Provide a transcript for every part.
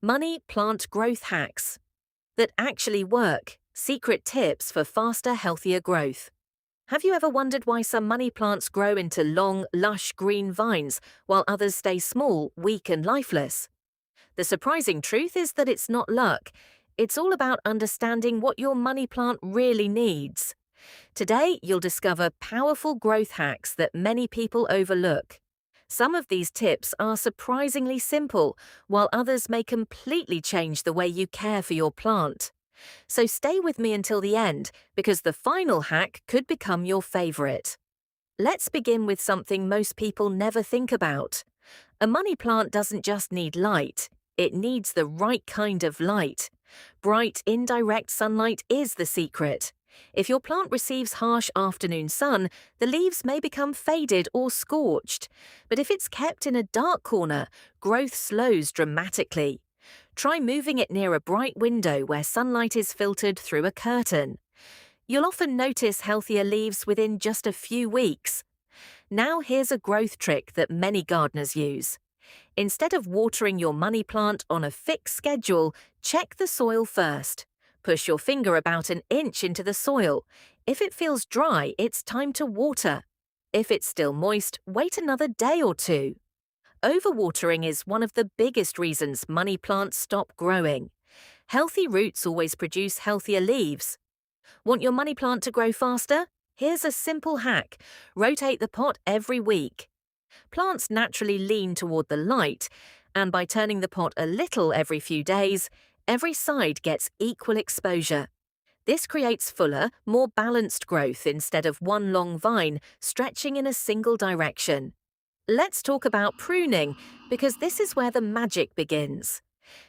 Money plant growth hacks that actually work, secret tips for faster, healthier growth. Have you ever wondered why some money plants grow into long, lush green vines while others stay small, weak, and lifeless? The surprising truth is that it's not luck. It's all about understanding what your money plant really needs. Today, you'll discover powerful growth hacks that many people overlook. Some of these tips are surprisingly simple, while others may completely change the way you care for your plant. So stay with me until the end, because the final hack could become your favorite. Let's begin with something most people never think about. A money plant doesn't just need light, it needs the right kind of light. Bright, indirect sunlight is the secret. If your plant receives harsh afternoon sun, the leaves may become faded or scorched. But if it's kept in a dark corner, growth slows dramatically. Try moving it near a bright window where sunlight is filtered through a curtain. You'll often notice healthier leaves within just a few weeks. Now here's a growth trick that many gardeners use. Instead of watering your money plant on a fixed schedule, check the soil first. Push your finger about an inch into the soil. If it feels dry, it's time to water. If it's still moist, wait another day or two. Overwatering is one of the biggest reasons money plants stop growing. Healthy roots always produce healthier leaves. Want your money plant to grow faster? Here's a simple hack. Rotate the pot every week. Plants naturally lean toward the light, and by turning the pot a little every few days, every side gets equal exposure. This creates fuller, more balanced growth instead of one long vine stretching in a single direction. Let's talk about pruning, because this is where the magic begins.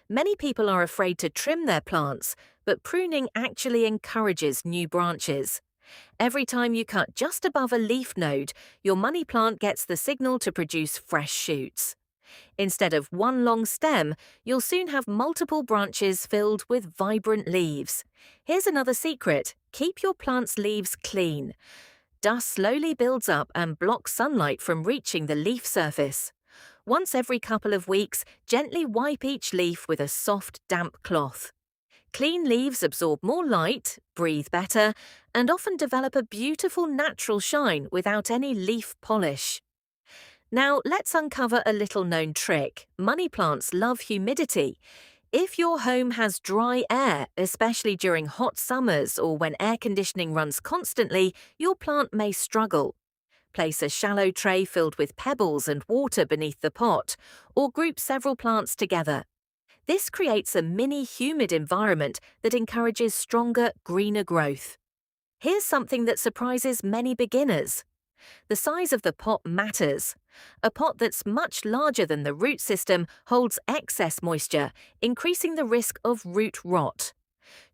Many people are afraid to trim their plants, but pruning actually encourages new branches. Every time you cut just above a leaf node, your money plant gets the signal to produce fresh shoots. Instead of one long stem, you'll soon have multiple branches filled with vibrant leaves. Here's another secret: keep your plant's leaves clean. Dust slowly builds up and blocks sunlight from reaching the leaf surface. Once every couple of weeks, gently wipe each leaf with a soft, damp cloth. Clean leaves absorb more light, breathe better, and often develop a beautiful natural shine without any leaf polish. Now, let's uncover a little-known trick. Money plants love humidity. If your home has dry air, especially during hot summers or when air conditioning runs constantly, your plant may struggle. Place a shallow tray filled with pebbles and water beneath the pot, or group several plants together. This creates a mini humid environment that encourages stronger, greener growth. Here's something that surprises many beginners. The size of the pot matters. A pot that's much larger than the root system holds excess moisture, increasing the risk of root rot.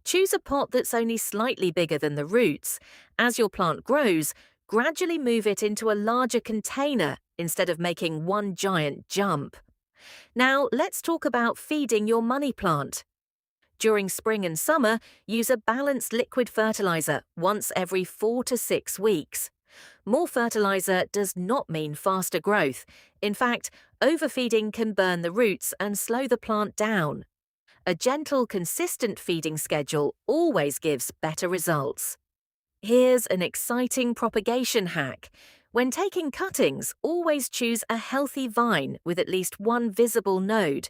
Choose a pot that's only slightly bigger than the roots. As your plant grows, gradually move it into a larger container instead of making one giant jump. Now, let's talk about feeding your money plant. During spring and summer, use a balanced liquid fertilizer once every 4 to 6 weeks. More fertilizer does not mean faster growth. In fact, overfeeding can burn the roots and slow the plant down. A gentle, consistent feeding schedule always gives better results. Here's an exciting propagation hack. When taking cuttings, always choose a healthy vine with at least one visible node.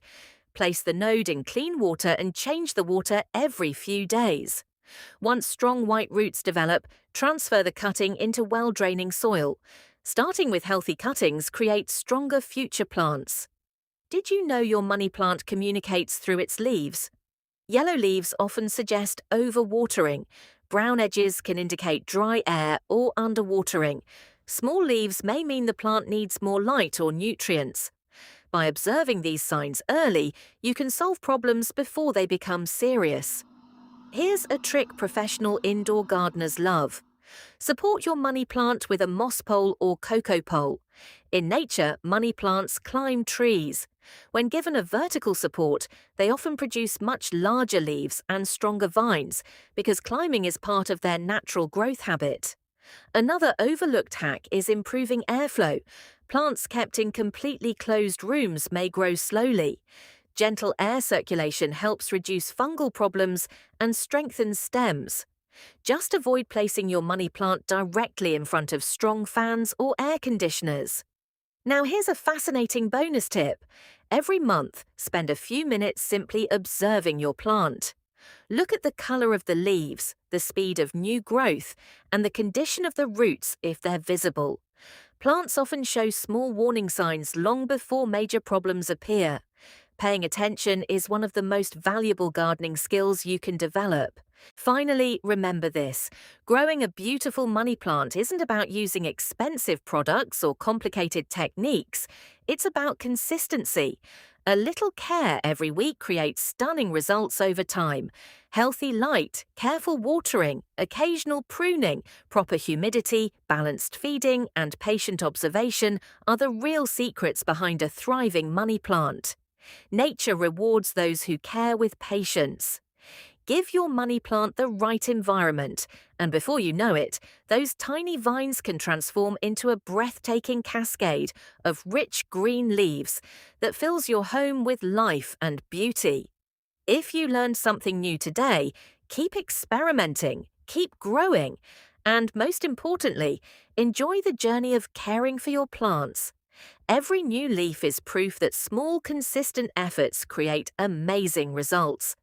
Place the node in clean water and change the water every few days. Once strong white roots develop, transfer the cutting into well-draining soil. Starting with healthy cuttings creates stronger future plants. Did you know your money plant communicates through its leaves? Yellow leaves often suggest overwatering. Brown edges can indicate dry air or underwatering. Small leaves may mean the plant needs more light or nutrients. By observing these signs early, you can solve problems before they become serious. Here's a trick professional indoor gardeners love. Support your money plant with a moss pole or cocoa pole. In nature, money plants climb trees. When given a vertical support, they often produce much larger leaves and stronger vines because climbing is part of their natural growth habit. Another overlooked hack is improving airflow. Plants kept in completely closed rooms may grow slowly. Gentle air circulation helps reduce fungal problems and strengthens stems. Just avoid placing your money plant directly in front of strong fans or air conditioners. Now here's a fascinating bonus tip. Every month, spend a few minutes simply observing your plant. Look at the color of the leaves, the speed of new growth, and the condition of the roots if they're visible. Plants often show small warning signs long before major problems appear. Paying attention is one of the most valuable gardening skills you can develop. Finally, remember this. Growing a beautiful money plant isn't about using expensive products or complicated techniques. It's about consistency. A little care every week creates stunning results over time. Healthy light, careful watering, occasional pruning, proper humidity, balanced feeding, and patient observation are the real secrets behind a thriving money plant. Nature rewards those who care with patience. Give your money plant the right environment, and before you know it, those tiny vines can transform into a breathtaking cascade of rich green leaves that fills your home with life and beauty. If you learned something new today, keep experimenting, keep growing, and most importantly, enjoy the journey of caring for your plants. Every new leaf is proof that small, consistent efforts create amazing results.